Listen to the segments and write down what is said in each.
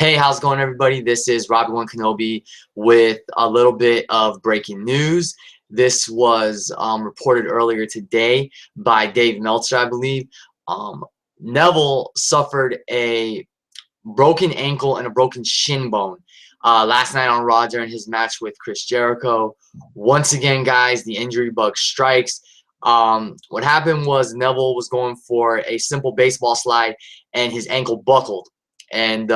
Hey, how's it going, everybody? This is Robbie1 Kenobi with a little bit of breaking news. This was reported earlier today by Dave Meltzer, I believe. Um, Neville suffered a broken ankle and a broken shin bone last night on Raw during his match with Chris Jericho. Once again, guys, the injury bug strikes. What happened was Neville was going for a simple baseball slide and his ankle buckled. And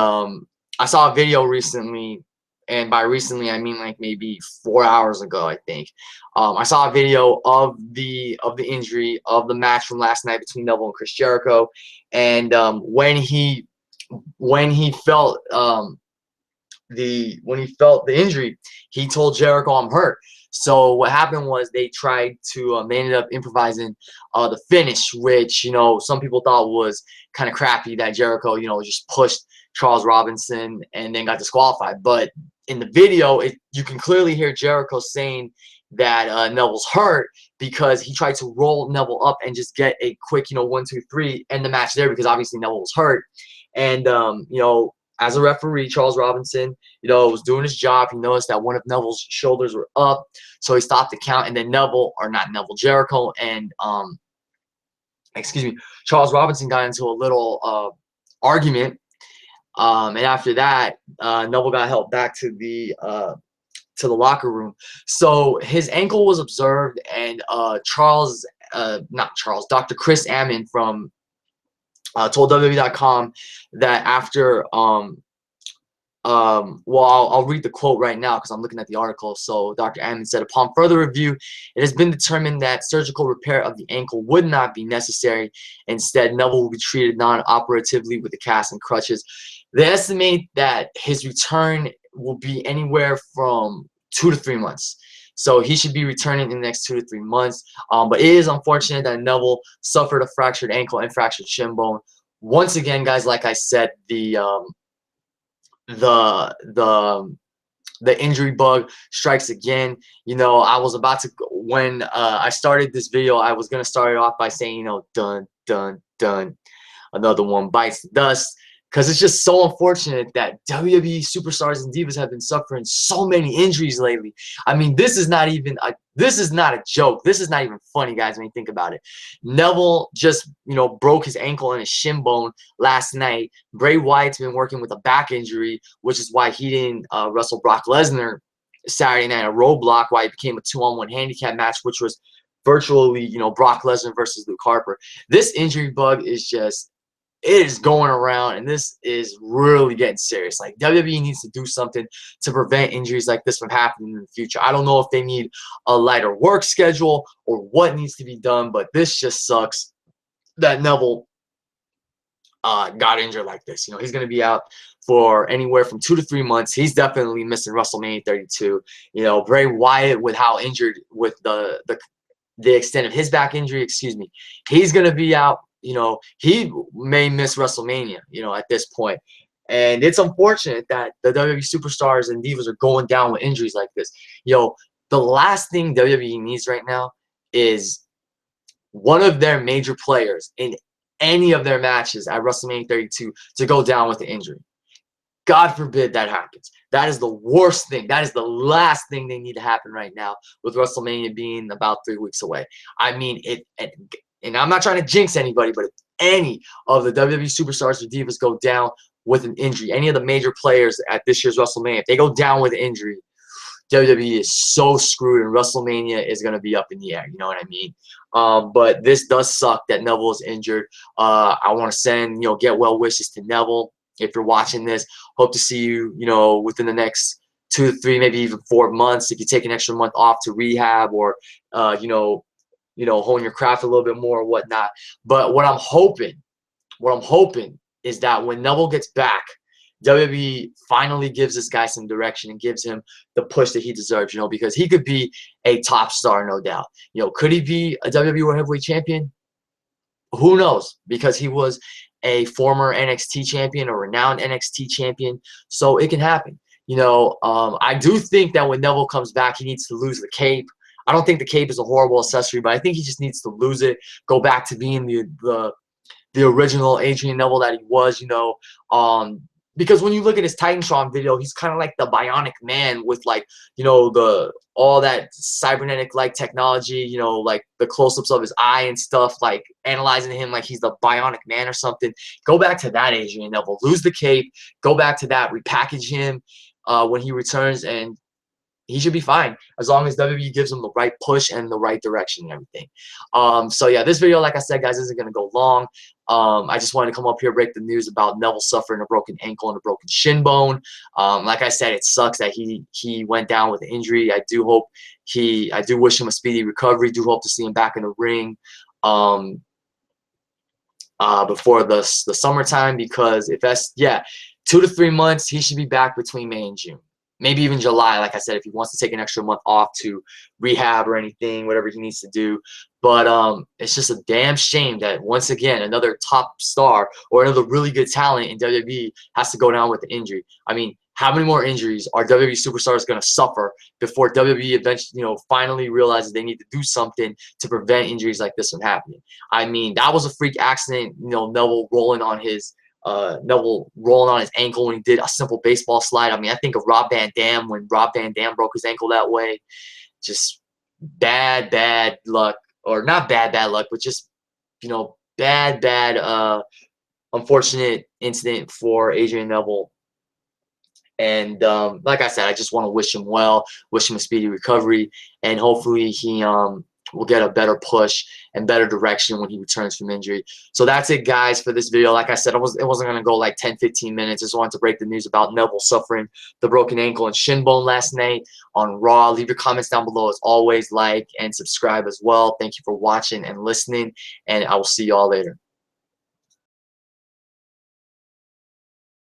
I saw a video recently, and by recently I mean like maybe 4 hours ago, I think. I saw a video of the injury of the match from last night between Neville and Chris Jericho, and when he felt the injury, he told Jericho, "I'm hurt." So what happened was they tried to they ended up improvising the finish, which some people thought was kind of crappy, that Jericho just pushed Charles Robinson and then got disqualified. But in the video, you can clearly hear Jericho saying that Neville's hurt because he tried to roll Neville up and just get a quick 1, 2, 3, end the match there, because obviously Neville was hurt. And as a referee, Charles Robinson, was doing his job. He noticed that one of Neville's shoulders were up, so he stopped the count. And then Jericho and Charles Robinson got into a little argument. And after that, Neville got helped back to the locker room. So his ankle was observed, and Dr. Chris Ammon from told WWE.com that after I'll read the quote right now because I'm looking at the article. So Dr. Ammon said, upon further review, it has been determined that surgical repair of the ankle would not be necessary. Instead, Neville will be treated non-operatively with a cast and crutches. They estimate that his return will be anywhere from 2 to 3 months. So he should be returning in the next 2 to 3 months. But it is unfortunate that Neville suffered a fractured ankle and fractured shin bone. Once again, guys, like I said, the injury bug strikes again. I was about to, when I started this video, I was gonna start it off by saying, dun dun dun, another one bites the dust. Because it's just so unfortunate that WWE superstars and divas have been suffering so many injuries lately. I mean, this is not a joke. This is not even funny, guys, when you think about it. Neville just, broke his ankle and his shin bone last night. Bray Wyatt's been working with a back injury, which is why he didn't wrestle Brock Lesnar Saturday night at Roadblock, why it became a 2-on-1 handicap match, which was virtually, Brock Lesnar versus Luke Harper. This injury bug is just, it is going around, and this is really getting serious. Like, WWE needs to do something to prevent injuries like this from happening in the future. I don't know if they need a lighter work schedule or what needs to be done, but this just sucks that Neville got injured like this. He's going to be out for anywhere from 2 to 3 months. He's definitely missing WrestleMania 32. Bray Wyatt, with how injured, with the extent of his back injury, he's going to be out. He may miss WrestleMania, at this point. And it's unfortunate that the WWE superstars and divas are going down with injuries like this. The last thing WWE needs right now is one of their major players in any of their matches at WrestleMania 32 to go down with an injury. God forbid that happens. That is the worst thing. That is the last thing they need to happen right now, with WrestleMania being about 3 weeks away. I mean, and I'm not trying to jinx anybody, but if any of the WWE superstars or divas go down with an injury, any of the major players at this year's WrestleMania, if they go down with an injury, WWE is so screwed, and WrestleMania is going to be up in the air. You know what I mean? But this does suck that Neville is injured. I want to send, get well wishes to Neville. If you're watching this, hope to see you, within the next 2 to 3, maybe even 4 months. If you take an extra month off to rehab, or, hone your craft a little bit more or whatnot. But what I'm hoping is that when Neville gets back, WWE finally gives this guy some direction and gives him the push that he deserves, because he could be a top star, no doubt. Could he be a WWE World Heavyweight Champion? Who knows? Because he was a former NXT champion, a renowned NXT champion, so it can happen. I do think that when Neville comes back, he needs to lose the cape. I don't think the cape is a horrible accessory, but I think he just needs to lose it, go back to being the original Adrian Neville that he was. because when you look at his Titantron video, he's kind of like the Bionic Man with like, you know, the all that cybernetic like technology, you know, like the close-ups of his eye and stuff, like analyzing him like he's the Bionic Man or something. Go back to that Adrian Neville. Lose the cape. Go back to that. Repackage him when he returns, and he should be fine as long as WWE gives him the right push and the right direction and everything. So yeah, this video, like I said, guys, isn't going to go long. I just wanted to come up here, break the news about Neville suffering a broken ankle and a broken shin bone. Like I said, it sucks that he went down with an injury. I do wish him a speedy recovery. Do hope to see him back in the ring before the summertime, because if that's 2 to 3 months, he should be back between May and June. Maybe even July, like I said, if he wants to take an extra month off to rehab or anything, whatever he needs to do. But it's just a damn shame that, once again, another top star or another really good talent in WWE has to go down with an injury. I mean, how many more injuries are WWE superstars going to suffer before WWE eventually, you know, finally realizes they need to do something to prevent injuries like this from happening? I mean, that was a freak accident, you know, Neville rolling on his ankle when he did a simple baseball slide. I mean, I think of Rob Van Dam when Rob Van Dam broke his ankle that way. Just bad luck, or not bad luck, but just, you know, bad unfortunate incident for Adrian Neville. And like I said, I just want to wish him well, wish him a speedy recovery, and hopefully he will get a better push and better direction when he returns from injury. So that's it, guys, for this video. Like I said, it wasn't going to go like 10-15 minutes. Just wanted to break the news about Neville suffering the broken ankle and shin bone last night on Raw. Leave your comments down below as always, like and subscribe as well. Thank you for watching and listening, and I will see you all later.